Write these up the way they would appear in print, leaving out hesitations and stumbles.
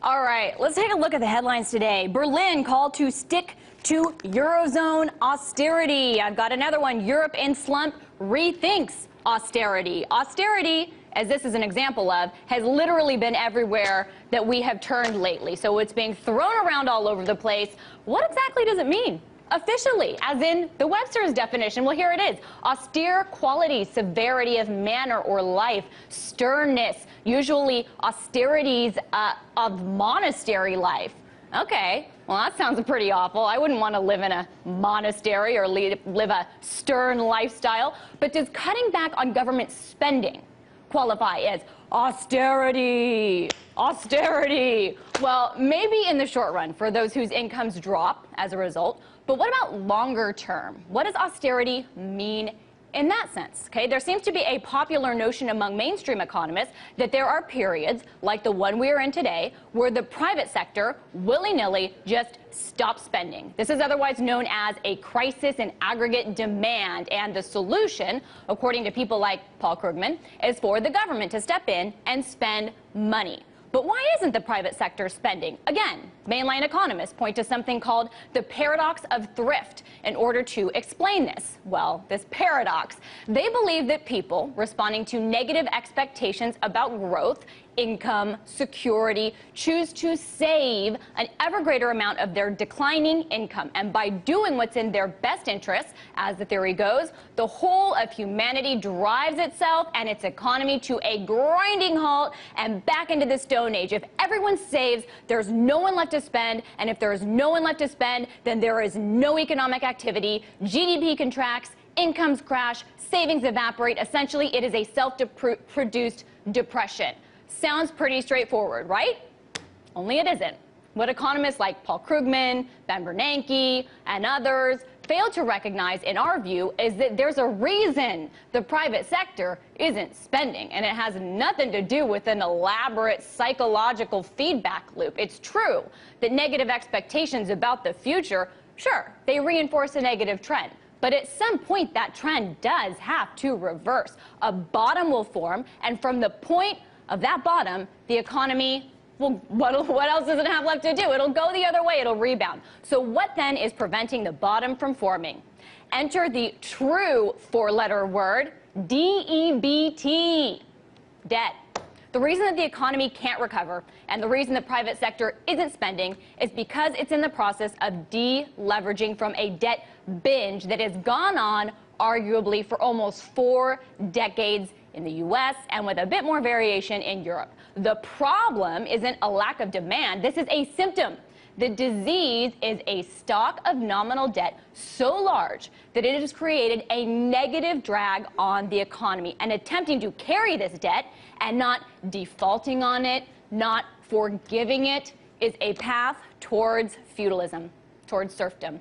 All right, let's take a look at the headlines today. Berlin called to stick to Eurozone austerity. I've got another one. Europe in slump rethinks austerity. Austerity, as this is an example of, has literally been everywhere that we have turned lately. So it's being thrown around all over the place. What exactly does it mean? Officially, as in the Webster's definition, well, here it is. Austere quality, severity of manner or life, sternness, usually austerities of monastery life. Okay, well, that sounds pretty awful. I wouldn't want to live in a monastery or live a stern lifestyle. But does cutting back on government spending qualify as austerity? Austerity. Well, maybe in the short run for those whose incomes drop as a result. But what about longer term? What does austerity mean in that sense? Okay, there seems to be a popular notion among mainstream economists that there are periods like the one we are in today where the private sector willy-nilly just stops spending. This is otherwise known as a crisis in aggregate demand, and the solution, according to people like Paul Krugman, is for the government to step in and spend money. But why isn't the private sector spending? Again, mainline economists point to something called the paradox of thrift in order to explain this. Well, this paradox, they believe that people responding to negative expectations about growth, income, security, choose to save an ever greater amount of their declining income. And by doing what's in their best interest, as the theory goes, the whole of humanity drives itself and its economy to a grinding halt and back into the Stone Age. If everyone saves, there's no one left to spend, and if there is no one left to spend, then there is no economic activity, GDP contracts, incomes crash, savings evaporate. Essentially, it is a self-produced depression. Sounds pretty straightforward, right? Only it isn't. What economists like Paul Krugman, Ben Bernanke, and others fail to recognize, in our view, is that there's a reason the private sector isn't spending, and it has nothing to do with an elaborate psychological feedback loop. It's true that negative expectations about the future, sure, they reinforce a negative trend. But at some point, that trend does have to reverse. A bottom will form, and from the point of that bottom, the economy, well, what else does it have left to do? It'll go the other way. It'll rebound. So what then is preventing the bottom from forming? Enter the true four-letter word, DEBT, debt. The reason that the economy can't recover and the reason the private sector isn't spending is because it's in the process of deleveraging from a debt binge that has gone on arguably for almost 4 decades in the U.S. and with a bit more variation in Europe. The problem isn't a lack of demand. This is a symptom. The disease is a stock of nominal debt so large that it has created a negative drag on the economy. And attempting to carry this debt and not defaulting on it, not forgiving it, is a path towards feudalism, towards serfdom.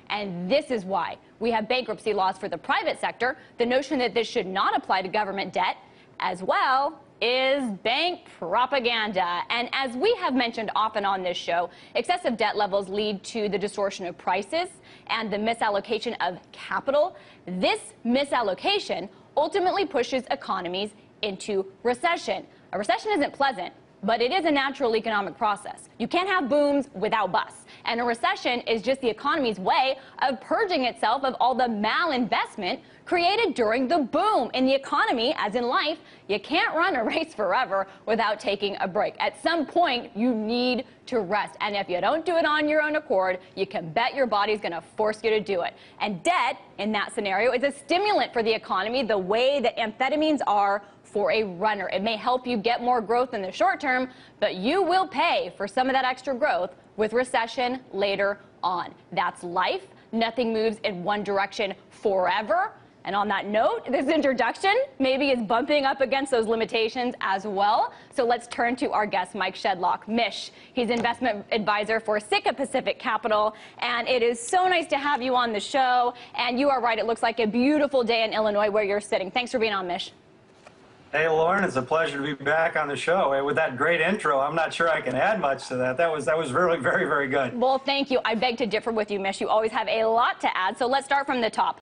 And this is why we have bankruptcy laws for the private sector. The notion that this should not apply to government debt as well is bank propaganda. And as we have mentioned often on this show, excessive debt levels lead to the distortion of prices and the misallocation of capital. This misallocation ultimately pushes economies into recession. A recession isn't pleasant, but it is a natural economic process. You can't have booms without busts. And a recession is just the economy's way of purging itself of all the malinvestment created during the boom. In the economy, as in life, you can't run a race forever without taking a break. At some point, you need to rest. And if you don't do it on your own accord, you can bet your body's going to force you to do it. And debt, in that scenario, is a stimulant for the economy the way that amphetamines are for a runner. It may help you get more growth in the short term, but you will pay for some of that extra growth with recession later on. That's life. Nothing moves in one direction forever. And on that note, this introduction maybe is bumping up against those limitations as well. So let's turn to our guest, Mish Shedlock. Mish, he's investment advisor for Sitka Pacific Capital. And it is so nice to have you on the show. And you are right, it looks like a beautiful day in Illinois where you're sitting. Thanks for being on, Mish. Hey, Lauren, it's a pleasure to be back on the show. With that great intro, I'm not sure I can add much to that. That was really very, very good. Well, thank you. I beg to differ with you, Mish. You always have a lot to add. So let's start from the top.